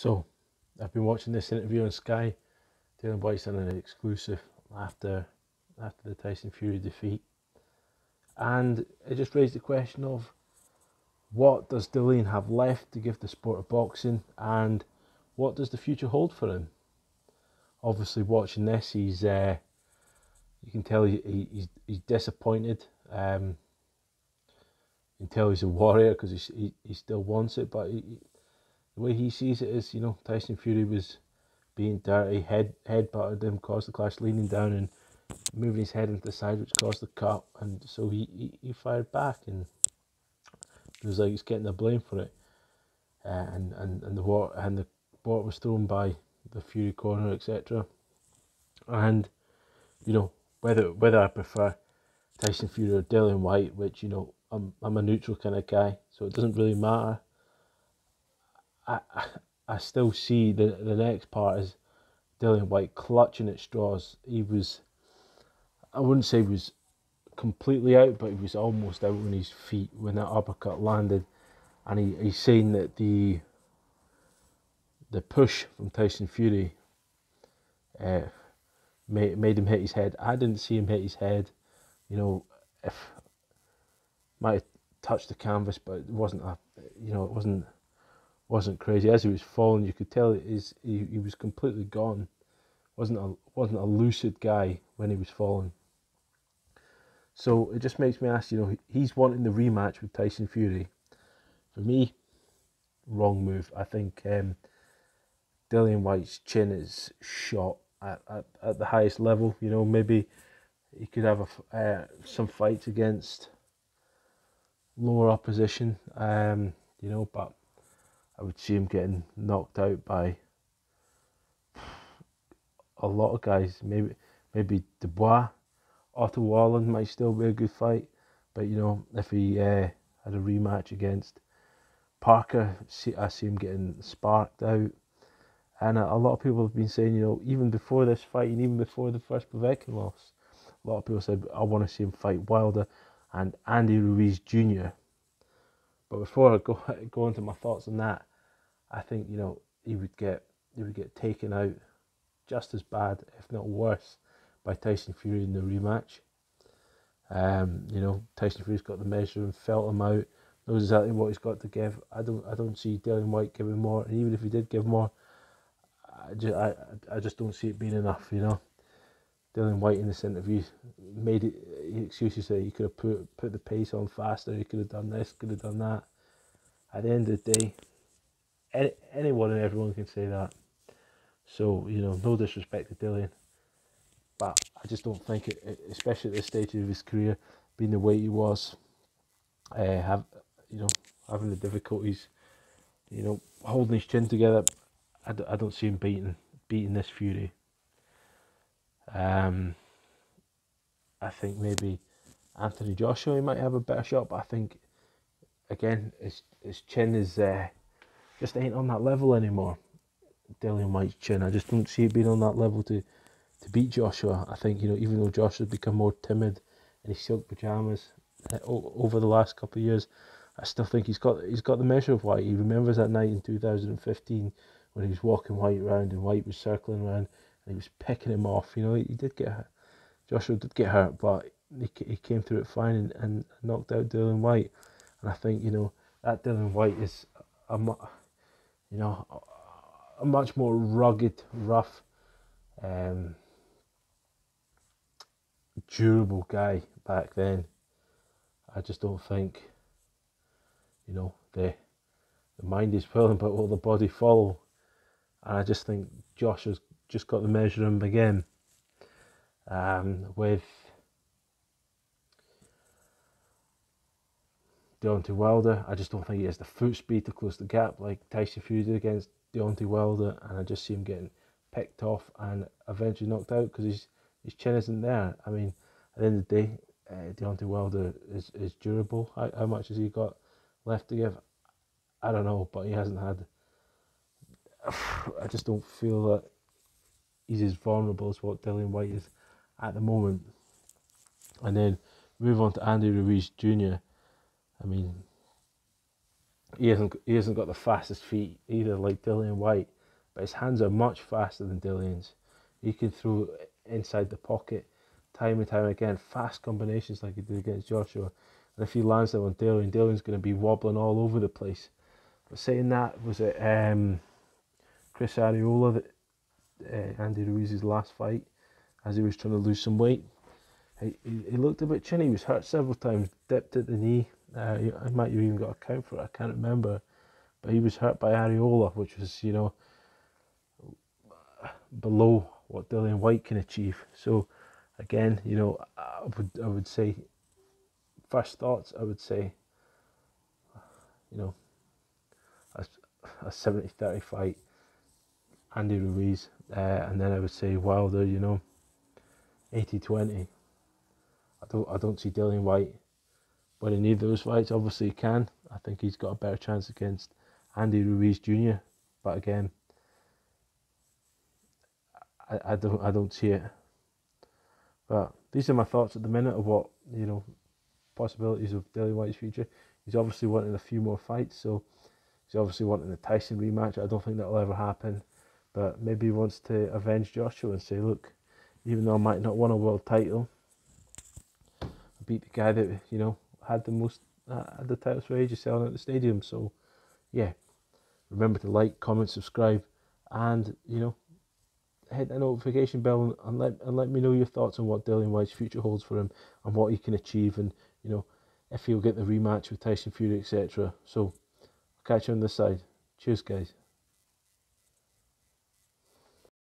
So, I've been watching this interview on Sky. Dillian Whyte's done an exclusive after the Tyson Fury defeat, and it just raised the question of what does Dillian have left to give the sport of boxing, and what does the future hold for him? Obviously, watching this, you can tell he's disappointed. You can tell he's a warrior because he still wants it, but the way he sees it is, Tyson Fury was being dirty, head butted him, caused the clash, leaning down and moving his head into the side, which caused the cut, and so he fired back, and it was like he's getting the blame for it, and the water was thrown by the Fury corner, etc. And whether I prefer Tyson Fury or Dillian Whyte, which I'm a neutral kind of guy, so it doesn't really matter. I still see the next part is Dillian Whyte clutching at straws. I wouldn't say he was completely out, but he was almost out on his feet when that uppercut landed, and he's saying that the push from Tyson Fury made him hit his head. I didn't see him hit his head. If might have touched the canvas, but it wasn't it wasn't crazy. As he was falling, you could tell he was completely gone. Wasn't a lucid guy when he was falling. So it just makes me ask, he's wanting the rematch with Tyson Fury. For me, wrong move. I think Dillian Whyte's chin is shot at the highest level. Maybe he could have some fights against lower opposition. But I would see him getting knocked out by a lot of guys. Maybe Dubois, Otto Wallen might still be a good fight, but if he had a rematch against Parker, I see him getting sparked out. And a lot of people have been saying, even before this fight and even before the first Povetkin loss, a lot of people said, I want to see him fight Wilder and Andy Ruiz Jr. But before I go into my thoughts on that, I think he would get taken out just as bad, if not worse, by Tyson Fury in the rematch. Tyson Fury's got the measure and felt him out, knows exactly what he's got to give. I don't see Dillian Whyte giving more, and even if he did give more, I just don't see it being enough. Dillian Whyte in this interview made it excuses that he could have put the pace on faster, he could have done this, could have done that. At the end of the day, anyone and everyone can say that. So, no disrespect to Dillian, but I just don't think it, especially at this stage of his career, being the way he was, having the difficulties, holding his chin together. I don't see him beating this Fury. I think maybe Anthony Joshua, he might have a better shot, but I think again his chin is just ain't on that level anymore. Dillian Whyte's chin, I just don't see it being on that level to beat Joshua. I think even though Joshua's become more timid in his silk pajamas over the last couple of years, I still think he's got the measure of Whyte. He remembers that night in 2015 when he was walking Whyte around and Whyte was circling around and he was picking him off. He did get hurt. Joshua did get hurt, but he came through it fine and knocked out Dillian Whyte. And I think that Dillian Whyte is a much more rugged, rough, durable guy back then. I just don't think the mind is willing, but will the body follow? And I just think Joshua's just got the measure of him again. With Deontay Wilder, I just don't think he has the foot speed to close the gap like Tyson Fury did against Deontay Wilder, and I just see him getting picked off and eventually knocked out because his chin isn't there. I mean, at the end of the day, Deontay Wilder is durable. How much has he got left to give? I don't know, but he hasn't had. I just don't feel that he's as vulnerable as what Dillian Whyte is at the moment. And then move on to Andy Ruiz Jr. I mean, he hasn't got the fastest feet either, like Dillian Whyte, but his hands are much faster than Dillian's. He can throw inside the pocket time and time again, fast combinations like he did against Joshua. And if he lands them on Dillian, Dillian's going to be wobbling all over the place. But saying that, was it Chris Arreola that Andy Ruiz's last fight, as he was trying to lose some weight? He looked a bit chinny. He was hurt several times, dipped at the knee. I might have even got a count for it. I can't remember. But he was hurt by Arreola, which was, below what Dillian Whyte can achieve. So, again, I would say, first thoughts, I would say, a 70-30 fight, Andy Ruiz, and then I would say Wilder, 80-20. I don't see Dillian Whyte winning either of those fights. Obviously he can. I think he's got a better chance against Andy Ruiz Jr. But again, I don't see it. But these are my thoughts at the minute of what, possibilities of Dillian Whyte's future. He's obviously wanting a few more fights, so he's obviously wanting the Tyson rematch. I don't think that'll ever happen. But maybe he wants to avenge Joshua and say, look, even though I might not win a world title, I beat the guy that, had the titles for ages selling at the stadium. So, yeah, remember to like, comment, subscribe, and, hit the notification bell and let me know your thoughts on what Dillian Whyte's future holds for him and what he can achieve, and, if he'll get the rematch with Tyson Fury, etc. So, I'll catch you on this side. Cheers, guys.